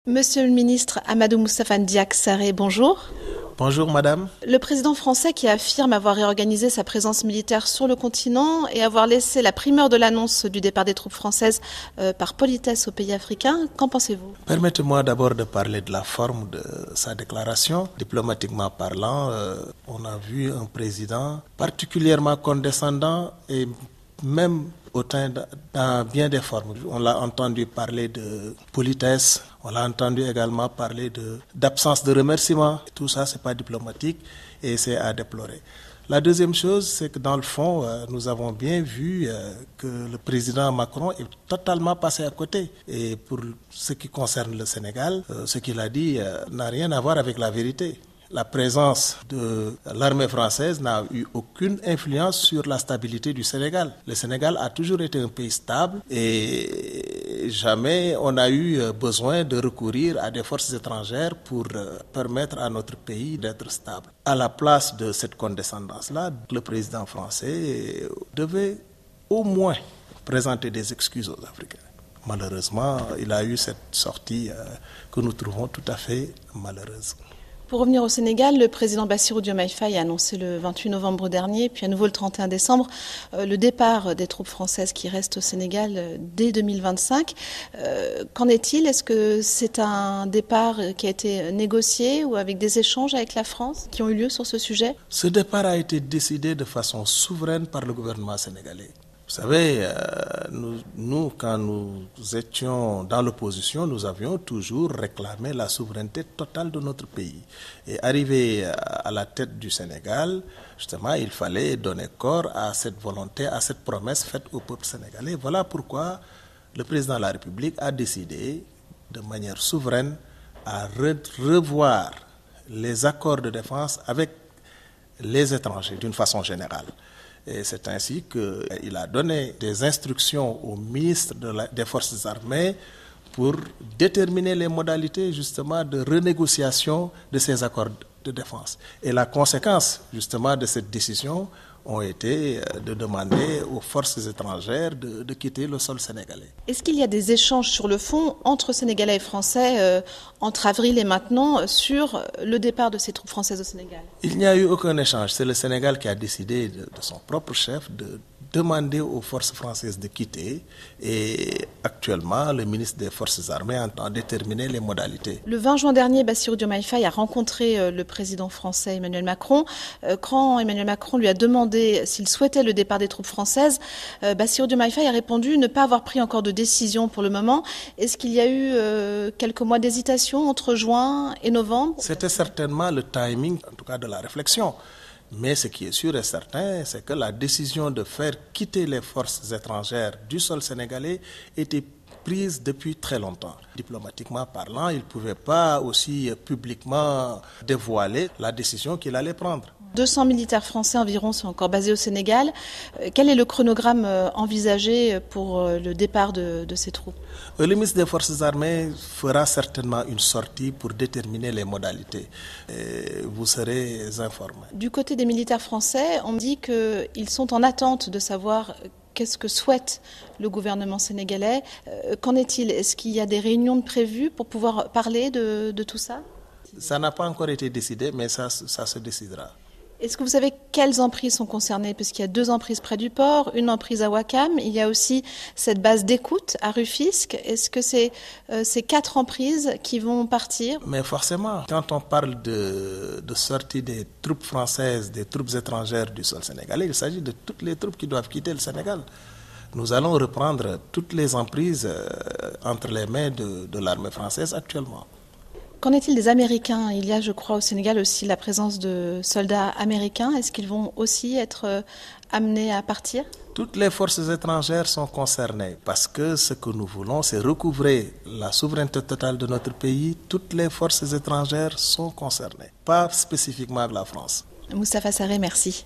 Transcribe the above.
Monsieur le ministre Amadou Moustapha Ndiack Sarré, bonjour. Bonjour madame. Le président français qui affirme avoir réorganisé sa présence militaire sur le continent et avoir laissé la primeur de l'annonce du départ des troupes françaises par politesse aux pays africains, qu'en pensez-vous? Permettez-moi d'abord de parler de la forme de sa déclaration. Diplomatiquement parlant, on a vu un président particulièrement condescendant et même autant dans bien des formes. On l'a entendu parler de politesse, on l'a entendu également parler d'absence de remerciement. Tout ça, c'est pas diplomatique et c'est à déplorer. La deuxième chose, c'est que dans le fond, nous avons bien vu que le président Macron est totalement passé à côté. Et pour ce qui concerne le Sénégal, ce qu'il a dit n'a rien à voir avec la vérité. La présence de l'armée française n'a eu aucune influence sur la stabilité du Sénégal. Le Sénégal a toujours été un pays stable et jamais on a eu besoin de recourir à des forces étrangères pour permettre à notre pays d'être stable. À la place de cette condescendance-là, le président français devait au moins présenter des excuses aux Africains. Malheureusement, il a eu cette sortie que nous trouvons tout à fait malheureuse. Pour revenir au Sénégal, le président Bassirou Diomaye Faye a annoncé le 28 novembre dernier, puis à nouveau le 31 décembre, le départ des troupes françaises qui restent au Sénégal dès 2025. Qu'en est-il? Est-ce que c'est un départ qui a été négocié ou avec des échanges avec la France qui ont eu lieu sur ce sujet? Ce départ a été décidé de façon souveraine par le gouvernement sénégalais. Vous savez, nous, quand nous étions dans l'opposition, nous avions toujours réclamé la souveraineté totale de notre pays. Et arrivé à la tête du Sénégal, justement, il fallait donner corps à cette volonté, à cette promesse faite au peuple sénégalais. Voilà pourquoi le président de la République a décidé, de manière souveraine, à revoir les accords de défense avec les étrangers, d'une façon générale. Et c'est ainsi qu'il a donné des instructions au ministre des Forces armées pour déterminer les modalités justement de renégociation de ces accords de défense. Et la conséquence justement de cette décision ont été de demander aux forces étrangères de quitter le sol sénégalais. Est-ce qu'il y a des échanges sur le fond entre Sénégalais et Français entre avril et maintenant sur le départ de ces troupes françaises au Sénégal? Il n'y a eu aucun échange. C'est le Sénégal qui a décidé de son propre chef de demander aux forces françaises de quitter et actuellement le ministre des Forces armées entend déterminer les modalités. Le 20 juin dernier, Bassirou Diomaye Faye a rencontré le président français Emmanuel Macron. Quand Emmanuel Macron lui a demandé s'il souhaitait le départ des troupes françaises, Bassirou Diomaye Faye a répondu ne pas avoir pris encore de décision pour le moment. Est-ce qu'il y a eu quelques mois d'hésitation entre juin et novembre? C'était certainement le timing, en tout cas de la réflexion. Mais ce qui est sûr et certain, c'est que la décision de faire quitter les forces étrangères du sol sénégalais était prise depuis très longtemps. Diplomatiquement parlant, il ne pouvait pas aussi publiquement dévoiler la décision qu'il allait prendre. 200 militaires français environ sont encore basés au Sénégal. Quel est le chronogramme envisagé pour le départ de ces troupes? Le ministre des Forces armées fera certainement une sortie pour déterminer les modalités. Et vous serez informés. Du côté des militaires français, on me dit qu'ils sont en attente de savoir qu'est-ce que souhaite le gouvernement sénégalais. Qu'en est-il? Est-ce qu'il y a des réunions prévues pour pouvoir parler de tout ça? Ça n'a pas encore été décidé, mais ça se décidera. Est-ce que vous savez quelles emprises sont concernées? Parce qu'il y a 2 emprises près du port, une emprise à Ouakam, il y a aussi cette base d'écoute à Rufisque. Est-ce que c'est ces 4 emprises qui vont partir? Mais forcément, quand on parle de sortie des troupes françaises, des troupes étrangères du sol sénégalais, il s'agit de toutes les troupes qui doivent quitter le Sénégal. Nous allons reprendre toutes les emprises entre les mains de l'armée française actuellement. Qu'en est-il des Américains? Il y a, je crois, au Sénégal aussi la présence de soldats américains. Est-ce qu'ils vont aussi être amenés à partir? Toutes les forces étrangères sont concernées parce que ce que nous voulons, c'est recouvrer la souveraineté totale de notre pays. Toutes les forces étrangères sont concernées, pas spécifiquement la France. Moustapha Sarré, merci.